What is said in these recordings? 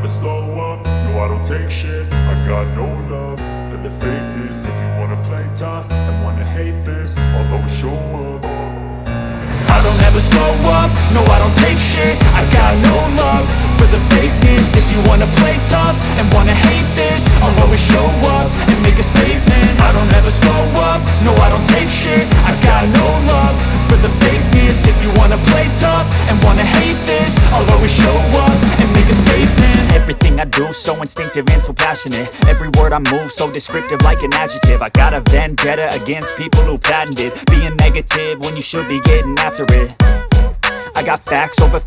slow up, no I don't take shit. I got no love for the fakeness. If you wanna play tough and wanna hate this, I'll always show up. I don't ever slow up, no I don't take shit. I got no love for the fakeness. If you wanna play tough and wanna hate this, I'll always show up and make a statement. I don't ever slow up, no I don't take shit. I got no love for the fakeness. If you wanna play tough and wanna hate this, I'll always show up and make a statement. Everything I do so instinctive and so passionate. Every word I move so descriptive like an adjective. I got a vendetta against people who patented being negative when you should be getting after it. I got facts over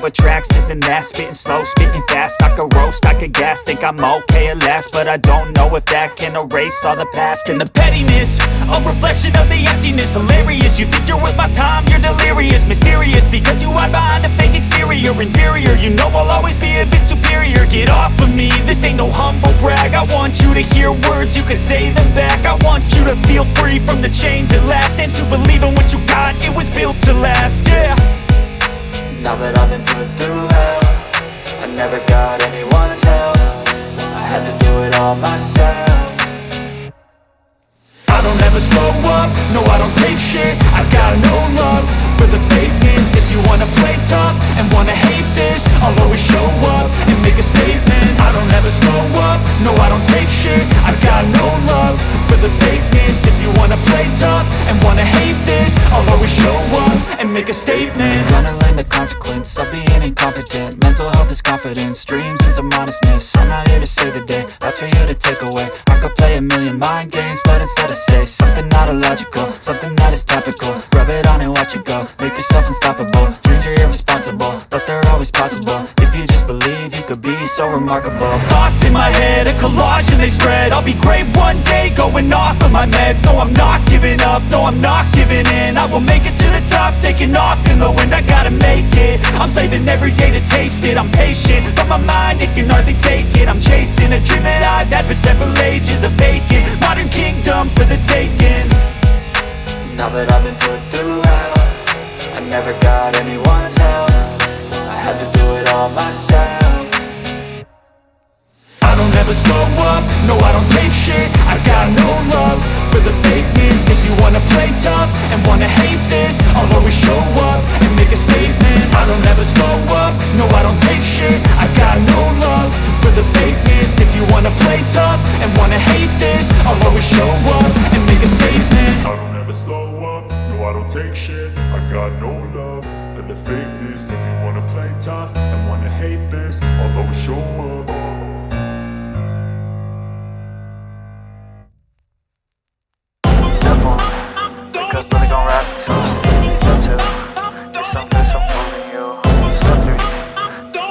tracks, this and that. Spitting slow, spitting fast, I could roast, I could gas. Think I'm okay at last, but I don't know if that can erase all the past. And the pettiness, a reflection of the emptiness. Hilarious, you think you're worth my time, you're delirious. Mysterious, because you hide behind a fake exterior. Inferior, you know I'll always be a bit superior. Get off of me, this ain't no humble brag. I want you to hear words, you can say them back. I want you to feel free from the chains at last, and to believe in what you got, it was built to last, yeah. Now that I've been put through hell, I never got anyone's help. I had to do it all myself. I don't ever slow up, no I don't take shit. I got no love for the fakeness. If you wanna play tough and wanna hate this, I'll always show up and make a statement. I don't ever slow up, no I don't take shit. I got no love for the fakeness. If you wanna play tough and wanna hate this, I'll always show up and make a statement. Gonna learn the consequence of being incompetent. Mental health is confidence, dreams and some honestness. I'm not here to save the day, that's for you to take away. I could play a million mind games, but instead I say something not illogical, something that is topical. Rub it on and watch it go, make yourself unstoppable. Dreams are irresponsible, but they're always possible. If you just believe, you could be so remarkable. Thoughts in my head, a collage and they spread. I'll be great one day, going off of my meds. No, I'm not giving up, no, I'm not giving in. I will make it to the top, taking off in the wind. I gotta make it, I'm saving every day to taste it. I'm patient, but my mind, it can hardly take it. I'm chasing a dream that I've had for several ages. A vacant, modern kingdom for the taking. Now that I've been put through hell, I never got anyone's help. I had to do it all myself. I don't ever slow up, no I don't take shit. I got no love for the fakeness. If you wanna play tough and wanna hate this, I'll always show up and make a statement. I don't ever slow up, no I don't take shit. I got no love for the fakeness. If you wanna play tough and wanna hate this, I'll always show up and make a statement. I don't ever slow up, no I don't take shit. I got no love for the fakeness. If you wanna play tough and wanna hate this, I'll always show up. Because really gon' rap, so it's up to. It's some good, some fooling you. It's up to you.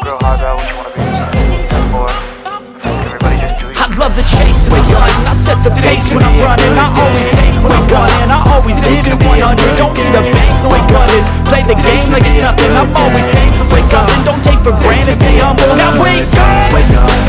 Real hard about what you wanna be. Step forward. Everybody just do you. I love the chase and the gun. I set the pace when I'm running. I always aim for the gun, and I always give it 100. Don't need a bank, no I got it. Play the game like it's nothing. I'm always thankful for something. Don't take for granted, stay humble. Now wake up,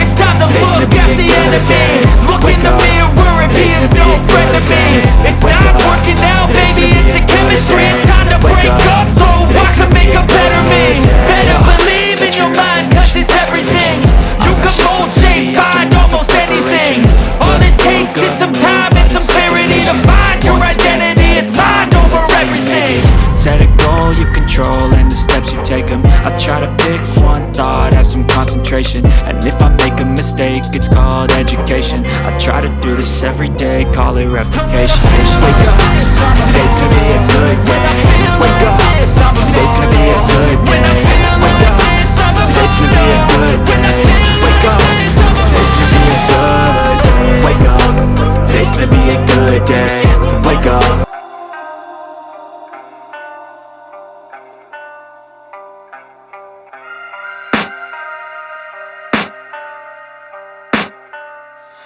it's time to look at the enemy. Look in the mirror if he is no friend to me. It's not working out, baby, it's the chemistry. It's time to break up so I can make a better me. Better believe in your mind, cause it's everything. You can mold, shape, find almost anything. All it takes is some time and some clarity to find your identity. It's mind over everything. Set a goal you control and the steps you take them. I try to pick one thought, have some concentration. And if I make a mistake, it's called education. I try to do this every day, call it replication. Wake up, today's gonna be a good day. Wake up, today's gonna be a good day. Wake up, today's gonna be a good day. Wake up, today's gonna be a good day. Wake up, today's gonna be a good day. Wake up.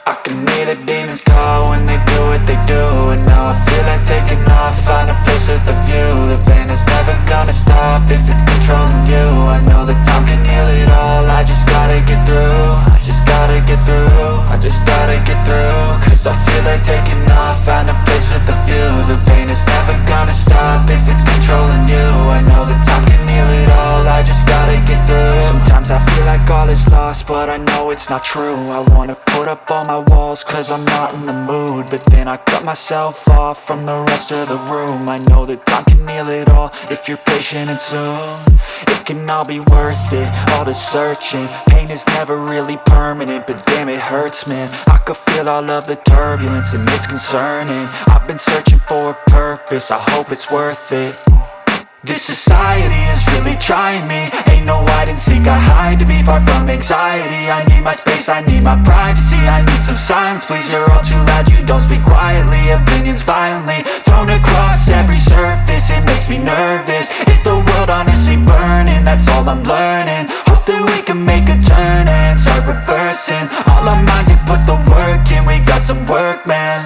I can hear the demons call when they do what they do. And now I feel like taking off, find a place with a view. The pain is never gonna stop if it's controlling you. I know that time can heal it all, I just gotta get through. I just gotta get through, I just gotta get through. Cause I feel like taking off, find a place with a view. The pain is never gonna stop if it's controlling you. I know that time can heal it all, I just gotta get through. Sometimes I feel like all is lost, past, but I know it's not true. I wanna put up all my walls cause I'm not in the mood, but then I cut myself off from the rest of the room. I know that time can heal it all if you're patient and soon it can all be worth it, all the searching. Pain is never really permanent, but damn it hurts, man. I could feel all of the turbulence and it's concerning. I've been searching for a purpose, I hope it's worth it. This society is really trying me. Ain't no hide and seek, I hide to be far from anxiety. I need my space, I need my privacy. I need some silence, please, you're all too loud. You don't speak quietly, opinions violently thrown across every surface. It makes me nervous, it's the world honestly burning. That's all I'm learning, hope that we can make a turn and start reversing. All our minds, we put the work in, we got some work, man.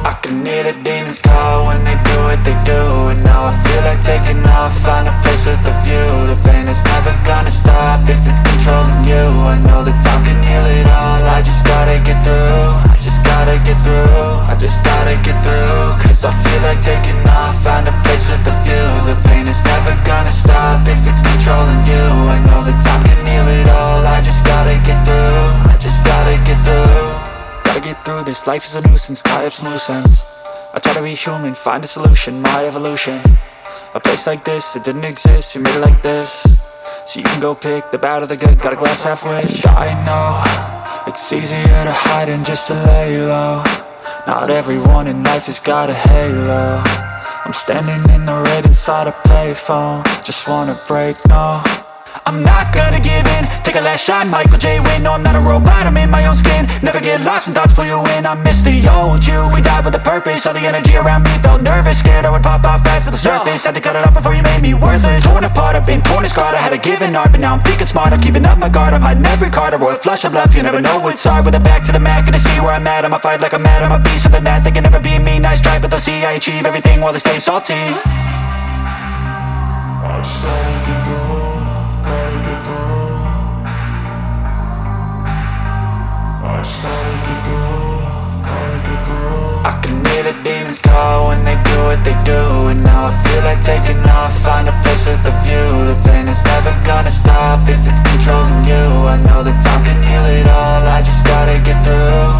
I can hear the demons call when they do what they do, and now I feel like taking off, find a place with a view. The pain is never gonna stop if it's controlling you. I know that time can heal it all, I just gotta get through. I just gotta get through, I just gotta get through. Cause I feel like taking off, find a place with a view. The pain is never gonna stop if it's controlling you. I know that time can heal it all, I just gotta get through. I just gotta get through. Gotta get through this, life is a nuisance, tie up some loose ends. I try to be human, find a solution, my evolution. A place like this, it didn't exist, we made it like this. So you can go pick the bad or the good, got a glass halfway. I know, it's easier to hide than just to lay low. Not everyone in life has got a halo. I'm standing in the red inside a payphone, just wanna break, no. I'm not gonna give in, take a last shot, Michael J. Win. No, I'm not a robot, I'm in my own skin. Never get lost when thoughts pull you in. I miss the old you, we died with a purpose. All the energy around me felt nervous, scared I would pop off fast to the surface. Had to cut it off before you made me worthless. Torn apart, I've been torn and scarred. I had a given art, but now I'm thinking smart. I'm keeping up my guard, I'm hiding every card. A royal flush of love, you never know what's hard. With a back to the mat, gonna see where I'm at. I'ma fight like I'm mad, I'ma be something that they can never be me. Nice try, but they'll see I achieve everything while they stay salty. I just gotta get through. I can hear the demons call when they do what they do, and now I feel like taking off, find a place with a view. The pain is never gonna stop if it's controlling you. I know that time can heal it all, I just gotta get through.